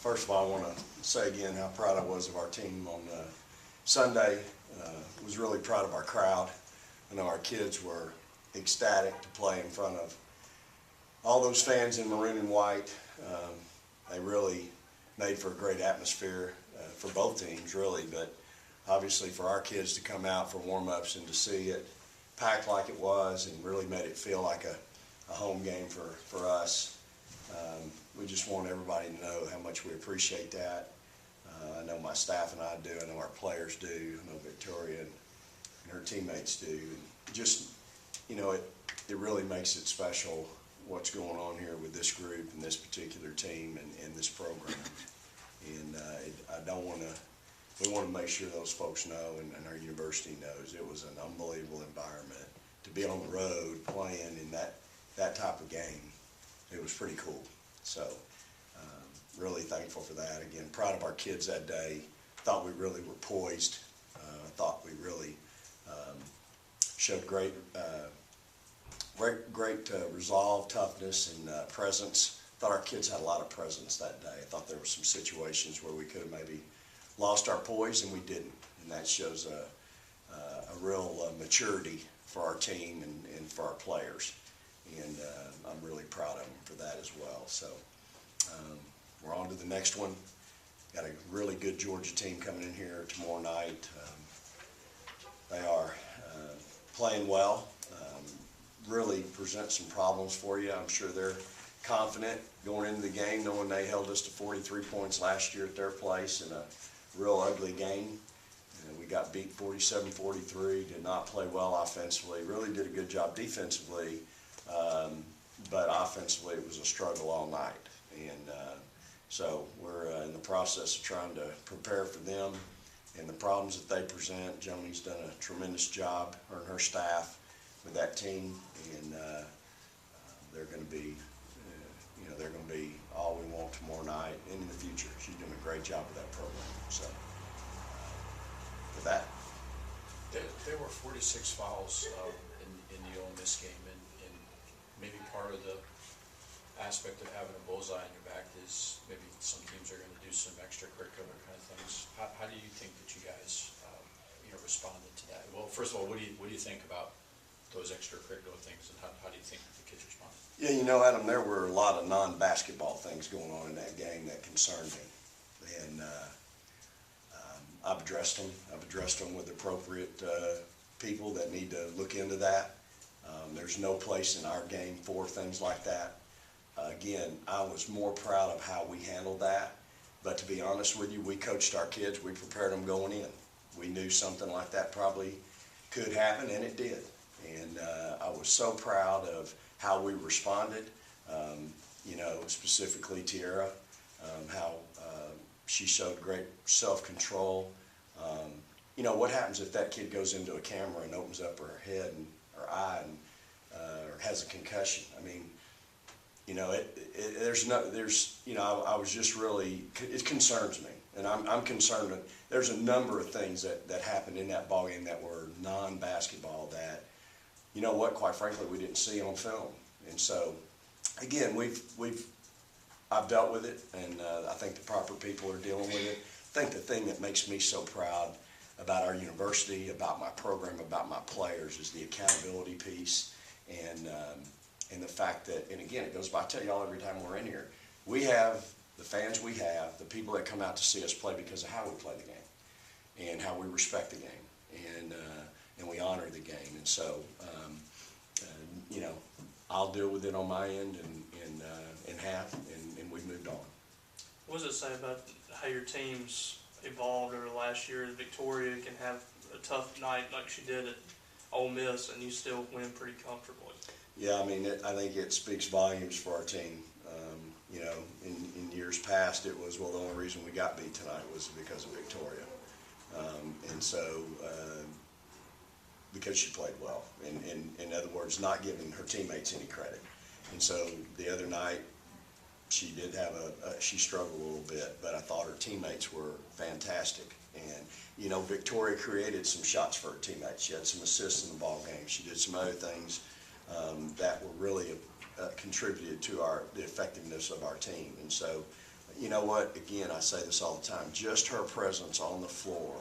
First of all, I want to say again how proud I was of our team on Sunday. Was really proud of our crowd. I know our kids were ecstatic to play in front of all those fans in maroon and white. They really made for a great atmosphere for both teams, really, but obviously for our kids to come out for warm-ups and to see it packed like it was and really made it feel like a home game for us. We just want everybody to know how much we appreciate that. I know my staff and I do. I know our players do. I know Victoria and her teammates do. And just, you know, it really makes it special what's going on here with this group and this particular team and this program. And we want to make sure those folks know and our university knows it was an unbelievable environment to be on the road playing in that type of game. It was pretty cool. So really thankful for that. Again, proud of our kids that day. Thought we really were poised. Thought we really showed great resolve, toughness, and presence. Thought our kids had a lot of presence that day. I thought there were some situations where we could have maybe lost our poise, and we didn't. And that shows a real maturity for our team and for our players. And I'm really proud of them for that as well. So we're on to the next one. Got a really good Georgia team coming in here tomorrow night. They are playing well. Really present some problems for you. I'm sure they're confident going into the game, knowing they held us to 43 points last year at their place in a real ugly game. We got beat 47-43, did not play well offensively, really did a good job defensively, but offensively it was a struggle all night. And so we're in the process of trying to prepare for them and the problems that they present. Joni's done a tremendous job, her and her staff, with that team, and they're going to be, they're going to be all we want tomorrow night and in the future. She's doing a great job with that program. So with that, there were 46 fouls in the Ole Miss game, and maybe part of the aspect of having a bullseye on your back is maybe some teams are going to do some extracurricular kind of things. How do you think that you guys responded to that? Well, first of all, what do you think about those extracurricular things, and how do you think the kids responded? Yeah, Adam, there were a lot of non-basketball things going on in that game that concerned me, and I've addressed them. I've addressed them with appropriate people that need to look into that. There's no place in our game for things like that. Again, I was more proud of how we handled that, but to be honest with you, we coached our kids. We prepared them going in. We knew something like that probably could happen, and it did. And I was so proud of how we responded, specifically Tiara, how she showed great self-control. What happens if that kid goes into a camera and opens up her head and her eye and or has a concussion? I mean, I was just really, it concerns me, and I'm concerned that there's a number of things that happened in that ballgame that were non-basketball that, quite frankly, we didn't see on film. And so, again, I've dealt with it, and I think the proper people are dealing with it. I think the thing that makes me so proud about our university, about my program, about my players is the accountability piece, and the fact that, and again, it goes by, I tell y'all every time we're in here, we have the fans we have, the people that come out to see us play because of how we play the game and how we respect the game, and we honor the game. And so, I'll deal with it on my end and have, and we've moved on. What does it say about how your team's evolved over the last year? Victoria can have a tough night like she did at Ole Miss, and you still win pretty comfortably. Yeah, I think it speaks volumes for our team. In years past, it was, well, the only reason we got beat tonight was because of Victoria. And so, because she played well. In other words, not giving her teammates any credit. And so the other night, she did have she struggled a little bit, but I thought her teammates were fantastic. And, Victoria created some shots for her teammates. She had some assists in the ball game. She did some other things that were really contributed to the effectiveness of our team. And so, you know what, again, I say this all the time, just her presence on the floor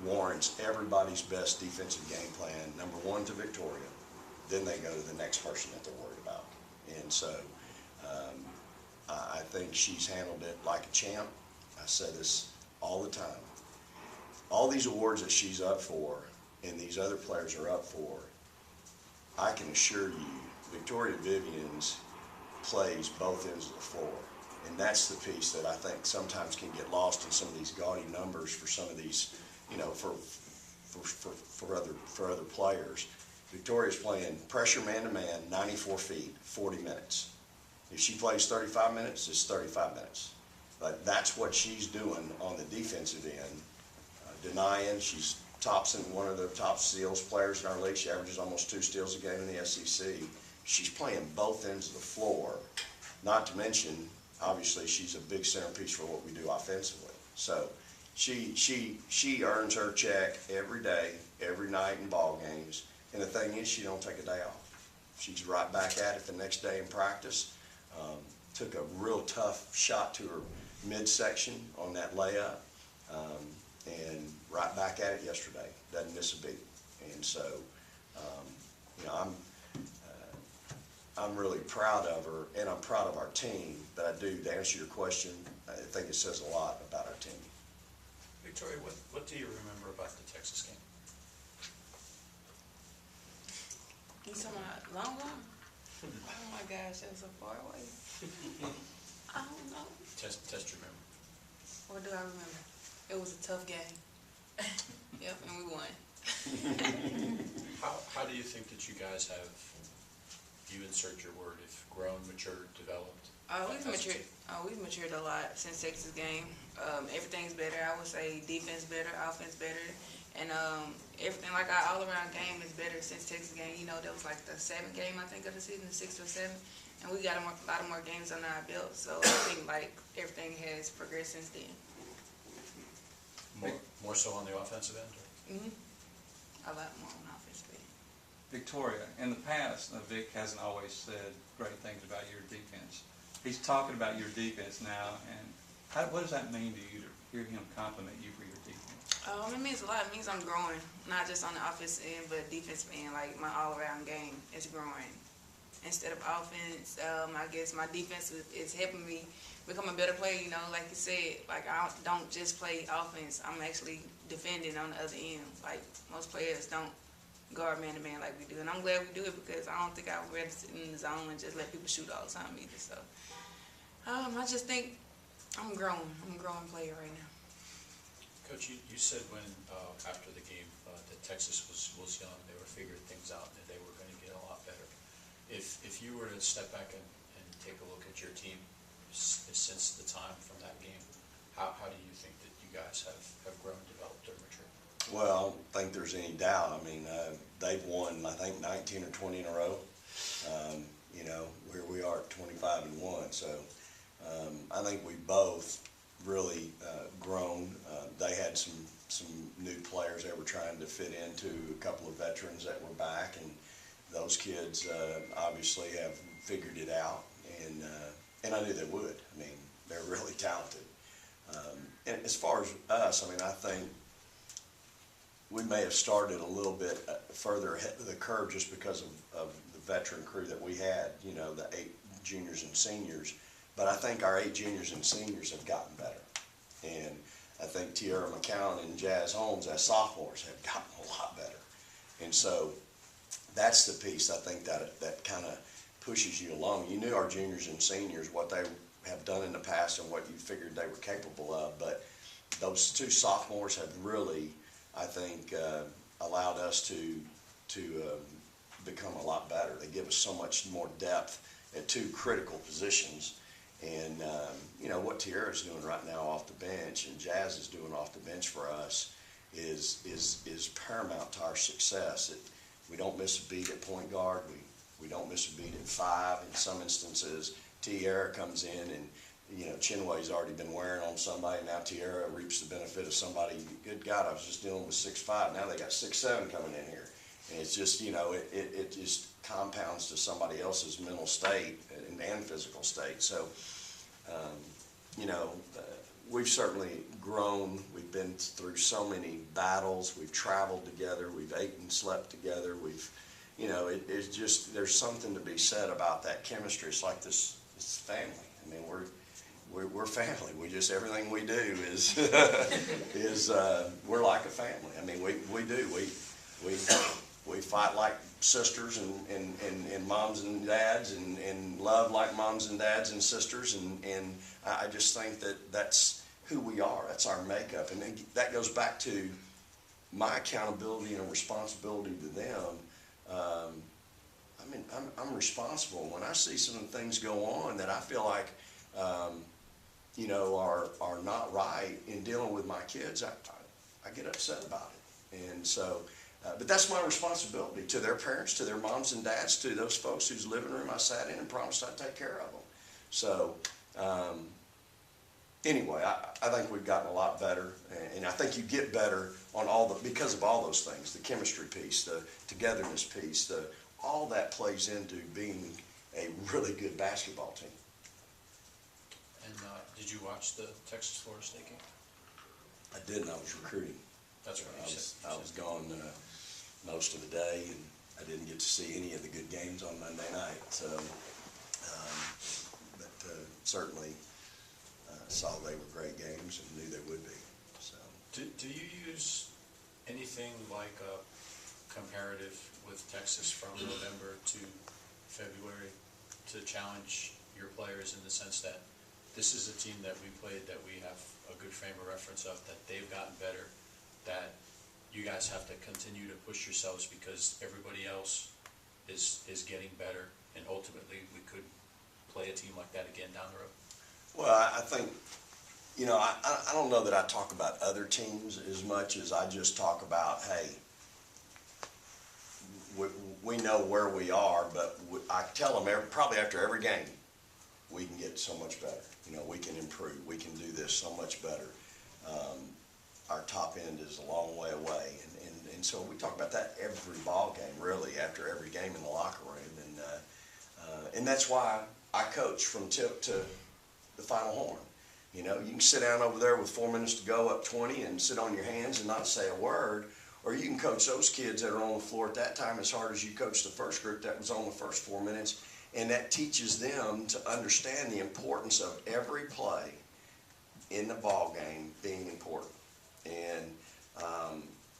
warrants everybody's best defensive game plan, number one to Victoria, then they go to the next person that they're worried about. And so I think she's handled it like a champ. I say this all the time. All these awards that she's up for and these other players are up for, I can assure you, Victoria Vivians plays both ends of the floor. And that's the piece that I think sometimes can get lost in some of these gaudy numbers for some of these, you know, for other players. Victoria's playing pressure man-to-man, 94 feet, 40 minutes. If she plays 35 minutes, it's 35 minutes. But that's what she's doing on the defensive end. Denying, she's one of the top steals players in our league. She averages almost 2 steals a game in the SEC. She's playing both ends of the floor. Not to mention, obviously, she's a big centerpiece for what we do offensively. So she earns her check every day, every night in ball games. And the thing is, she don't take a day off. She's right back at it the next day in practice. Took a real tough shot to her midsection on that layup, and right back at it yesterday. Doesn't miss a beat. And so, you know, I'm really proud of her, and I'm proud of our team. But I do, to answer your question, I think it says a lot about our team. Victoria, what do you remember about the Texas game? You talking about long? Oh my gosh, that was so far away. I don't know. Test your memory. What do I remember? It was a tough game. Yep, and we won. How do you think that you guys have, you insert your word, if grown, matured, developed? We've matured a lot since Texas game. Everything's better. I would say defense better, offense better, and everything like our all-around game is better since Texas game. You know, that was like the 7th game I think of the season, the 6th or 7th, and we got a lot of more games under our belt. So I think like everything has progressed since then. More so on the offensive end? A lot more on offense end. Victoria, in the past, Vic hasn't always said great things about your defense. He's talking about your defense now, and what does that mean to you to hear him compliment you for your defense? It means a lot. It means I'm growing, not just on the offensive end, but defensive end. Like my all-around game is growing. Instead of offense, I guess my defense is helping me become a better player. You know, like you said, like I don't just play offense. I'm actually defending on the other end. Like most players don't guard man-to-man like we do, and I'm glad we do it because I don't think I would rather sit in the zone and just let people shoot all the time either. So I just think I'm growing. I'm a growing player right now. Coach, you said when after the game that Texas was young, they were figuring things out, and that they were going to get a lot better. If you were to step back and take a look at your team since the time from that game, how do you think that you guys have grown, developed, or matured? Well, I don't think there's any doubt. I mean, they've won, I think, 19 or 20 in a row. You know, here we are at 25-1. So I think we both really grown. They had some new players they were trying to fit into, a couple of veterans that were back, and those kids obviously have figured it out, and I knew they would. I mean, they're really talented. And as far as us, I mean, I think we may have started a little bit further ahead of the curve just because of the veteran crew that we had, you know, the 8 juniors and seniors. But I think our 8 juniors and seniors have gotten better. And I think Tiara McCown and Jazz Holmes as sophomores have gotten a lot better. And so that's the piece I think that kind of pushes you along. You knew our juniors and seniors, what they have done in the past and what you figured they were capable of. But those 2 sophomores have really, I think, allowed us to become a lot better. They give us so much more depth at 2 critical positions. And, you know, what Tiara's doing right now off the bench and Jazz is doing off the bench for us is paramount to our success. We don't miss a beat at point guard. We don't miss a beat at 5. In some instances, Tiara comes in and, you know, Chinway's already been wearing on somebody. Now Tiara reaps the benefit of somebody. Good God, I was just dealing with 6'5". Now they got 6'7" coming in here. And it's just, you know, it just compounds to somebody else's mental state and physical state. So, you you know, we've certainly grown. We've been through so many battles. We've traveled together. We've ate and slept together. We've, you know, it's just, there's something to be said about that chemistry. It's like this family. I mean, we're family. We just, everything we do is, we're like a family. I mean, we do. We fight like sisters and moms and dads and love like moms and dads and sisters. And I just think that that's who we are. That's our makeup. And then that goes back to my accountability and responsibility to them. I mean, I'm responsible. When I see some of the things go on that I feel like, you know, are not right in dealing with my kids, I get upset about it. And so, but that's my responsibility to their parents, to their moms and dads, to those folks whose living room I sat in and promised I'd take care of them. So, anyway, I think we've gotten a lot better, and I think you get better on because of all those things, the chemistry piece, the togetherness piece, all that plays into being a really good basketball team. And did you watch the Texas-Florida State game? I didn't. I was recruiting. That's what you said. I was gone most of the day, and I didn't get to see any of the good games on Monday night. So, but certainly saw they were great games and knew they would be. So, do you use anything like a comparative with Texas from November to February to challenge your players in the sense that this is a team that we played, that we have a good frame of reference of, that they've gotten better, that you guys have to continue to push yourselves because everybody else is getting better, and ultimately we could play a team like that again down the road? well, I think, you know, I don't know that I talk about other teams as much as I just talk about, hey, we know where we are, but I tell them probably after every game, we can get so much better. You know, we can improve. We can do this so much better. Our top end is a long way away, and so we talk about that every ball game, really, after every game in the locker room, and that's why I coach from tip to the final horn. You know, you can sit down over there with 4 minutes to go, up 20, and sit on your hands and not say a word, or you can coach those kids that are on the floor at that time as hard as you coached the first group that was on the first 4 minutes, and that teaches them to understand the importance of every play in the ball game being important. And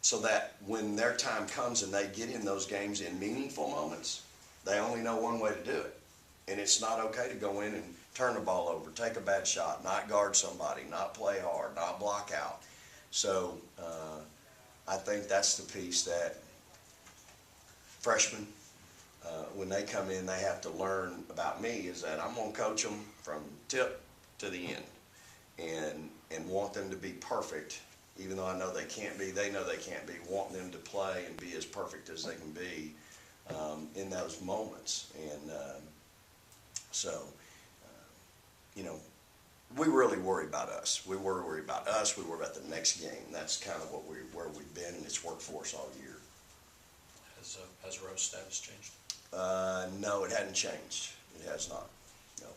so that when their time comes and they get in those games in meaningful moments, they only know one way to do it. And it's not okay to go in and turn the ball over, take a bad shot, not guard somebody, not play hard, not block out. So I think that's the piece that freshmen, when they come in, they have to learn about me, is that I'm going to coach them from tip to the end and want them to be perfect. Even though I know they can't be, they know they can't be, wanting them to play and be as perfect as they can be in those moments. And you know, we really worry about us. We worry about us. We worry about the next game. That's kind of where we've been, and it's worked for us all year. Has Rose status changed? No, it hadn't changed. It has not. No.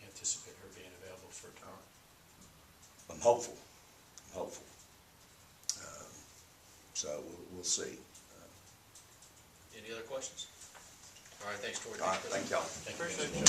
You anticipate her being available for tomorrow? I'm hopeful. So we'll see. Any other questions? All right, thanks, Tori. All right, thank y'all. Thank you. Appreciate you.